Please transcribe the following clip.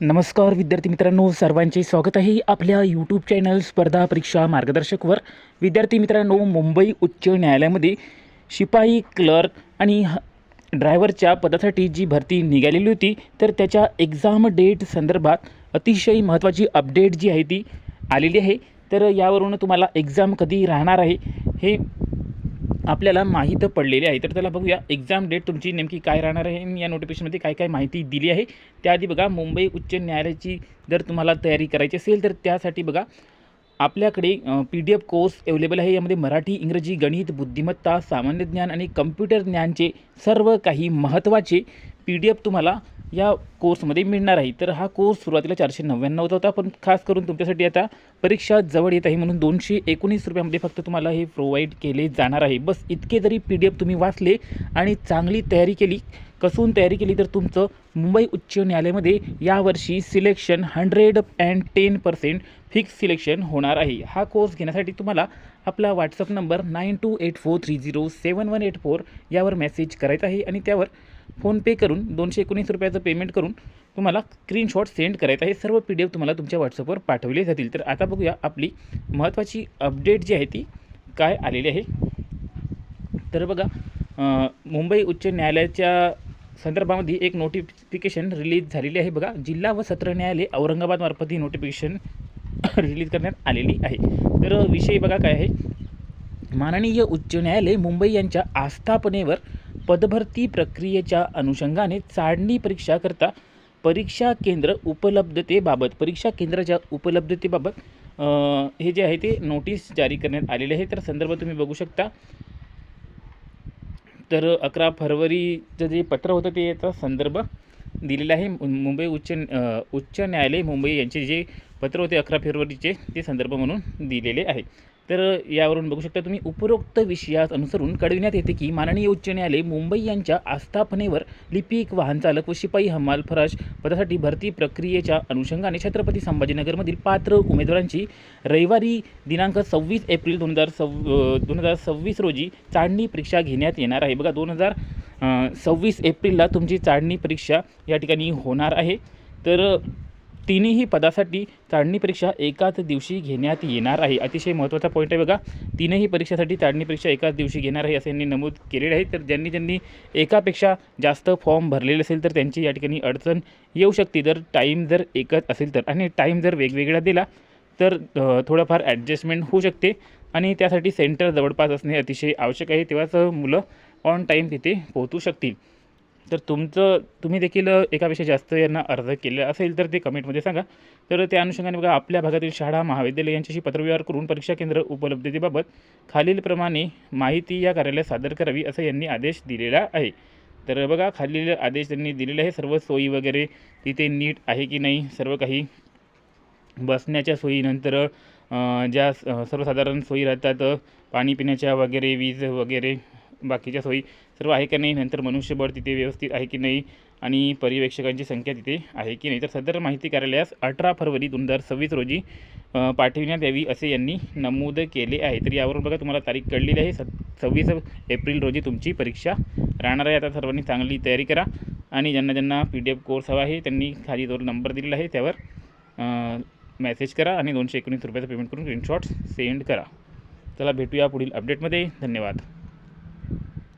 नमस्कार विद्यार्थी मित्रांनो, सर्वांचे स्वागत आहे आपल्या यूट्यूब चॅनल स्पर्धा परीक्षा मार्गदर्शकवर. विद्यार्थी मित्रांनो, मुंबई उच्च न्यायालयामध्ये शिपाई, क्लर्क आणि ड्रायव्हरच्या पदासाठी जी भरती निघालेली होती, तर त्याच्या एक्झाम डेट संदर्भात अतिशय महत्त्वाची अपडेट जी आहे ती आलेली आहे. तर यावरून तुम्हाला एक्झाम कधी राहणार आहे हे आपल्याला माहीत पडलेले आहे. तर त्याला बघूया एक्झाम डेट तुमची नेमकी काय राहणार आहे आणि या नोटिफिकेशनमध्ये काय काय माहिती दिली आहे. त्याआधी बघा, मुंबई उच्च न्यायालयाची जर तुम्हाला तयारी करायची असेल तर त्यासाठी बघा आपल्याकडे PDF कोर्स अवेलेबल आहे. यामध्ये मराठी, इंग्रजी, गणित, बुद्धिमत्ता, सामान्य ज्ञान आणि कम्प्युटर ज्ञानचे सर्व काही महत्त्वाचे PDF तुम्हाला या कोर्समध्ये मिळणार आहे. तर हा कोर्स सुरुवातीला 499 होता, पण खास करून तुमच्यासाठी आता परीक्षा जवळ येत आहे म्हणून 219 रुपयामध्ये फक्त तुम्हाला हे प्रोव्हाइड केले जाणार आहे. बस इतके जरी PDF तुम्ही वाचले आणि चांगली तयारी केली, कसून तयारी केली, तर तुमचं मुंबई उच्च न्यायालयामध्ये यावर्षी सिलेक्शन 110% फिक्स सिलेक्शन होणार आहे. हा कोर्स घेण्यासाठी तुम्हाला आपला व्हॉट्सअप नंबर 9284307184 यावर मेसेज करायचा आहे आणि त्यावर फोनपे करून 219 रुपयाचं पेमेंट करून तुम्हाला स्क्रीनशॉट सेंड करायचा आहे. सर्व PDF तुम्हाला तुमच्या व्हॉट्सअपवर पाठवले जातील. तर आता बघूया आपली महत्त्वाची अपडेट जी आहे ती काय आलेली आहे. तर बघा, मुंबई उच्च न्यायालयाच्या संदर्भामध्ये एक नोटिफिकेशन रिलीज झालेली आहे. बघा, जिल्हा व सत्र न्यायालय औरंगाबादमार्फत ही नोटिफिकेशन रिलीज करण्यात आलेली आहे. तर विषय बघा काय आहे. माननीय उच्च न्यायालय मुंबई यांच्या आस्थापनेवर पदभरती प्रक्रियेच्या अनुषंगाने चाळणी परीक्षा करता परीक्षा केंद्र केंद्राच्या उपलब्धतेबाबत हे जे आहे ते नोटीस जारी करण्यात आलेले आहे. तर संदर्भ तुम्ही बघू शकता. तर 11 फरवरीचं जे पत्र होतं ते याचा संदर्भ दिलेला आहे. मुंबई उच्च न्यायालय मुंबई यांचे जे पत्र होते 11 फेब्रुवारीचे ते संदर्भ म्हणून दिलेले आहे. तर यावरून बघू शकता तुम्ही, उपरोक्त विषयास अनुसरून कळविण्यात येते की माननीय उच्च न्यायालय मुंबई यांच्या आस्थापनेवर लिपिक, वाहनचालक व शिपाई हमाल फराश पदासाठी भरती प्रक्रियेच्या अनुषंगाने छत्रपती संभाजीनगरमधील पात्र उमेदवारांची रविवारी दिनांक 26 एप्रिल 2026 रोजी चाळणी परीक्षा घेण्यात येणार आहे. बघा, 2026 एप्रिलला तुमची चाळणी परीक्षा या ठिकाणी होणार आहे. तर तिन्ही पदासाठी चाळणी परीक्षा एकाच दिवशी घेण्यात येणार आहे. अतिशय महत्त्वाचा पॉईंट आहे बघा, तीनही परीक्षेसाठी चाळणी परीक्षा एकाच दिवशी घेणार आहे असे यांनी नमूद केलेले आहे. तर ज्यांनी एकापेक्षा जास्त फॉर्म भरलेले असेल तर त्यांची या ठिकाणी अडचण येऊ शकते. जर टाईम जर एकच असेल तर, आणि टाईम जर वेगवेगळा दिला तर थोडंफार ॲडजस्टमेंट होऊ शकते आणि त्यासाठी सेंटर जवळपास असणे अतिशय आवश्यक आहे. तेव्हाच मुलं ऑन टाईम तिथे पोहोचू शकतील. तर तुम्ही देखील एकापेक्षा जास्त यांना अर्ज केला असेल तर ते कमेंटमध्ये सांगा. तर त्या अनुषंगाने बघा, आपल्या भागातील शाळा महाविद्यालय यांच्याशी पत्रव्यवहार करून परीक्षा केंद्र उपलब्धतेबाबत खालीलप्रमाणे माहिती या कार्यालयात सादर करावी असं यांनी आदेश दिलेला आहे. तर बघा, खालील आदेश त्यांनी दिलेले आहे. सर्व सोयी वगैरे तिथे नीट आहे की नाही, सर्व काही बसण्याच्या सोयीनंतर ज्या सर्वसाधारण सोयी राहतात, पाणी पिण्याच्या वगैरे, वीज वगैरे बाकीच्या सोयी सर्व आहे की नाही, नंतर मनुष्यबळ तिथे व्यवस्थित आहे की नाही आणि पर्यवेक्षकांची संख्या तिथे आहे की नाही. तर सदर माहिती कार्यालयास 18 फरवरी 2026 रोजी पाठविण्यात यावी असे यांनी नमूद केले आहे. तर यावरून बघा तुम्हाला तारीख कळलेली आहे. 26 एप्रिल रोजी तुमची परीक्षा राहणार आहे. आता सर्वांनी चांगली तयारी करा आणि ज्यांना PDF कोर्स हवा आहे त्यांनी खाली जो नंबर दिलेला आहे त्यावर मेसेज करा आणि 219 रुपयाचं पेमेंट करून स्क्रीनशॉट्स सेंड करा. चला, भेटूया पुढील अपडेटमध्ये. धन्यवाद.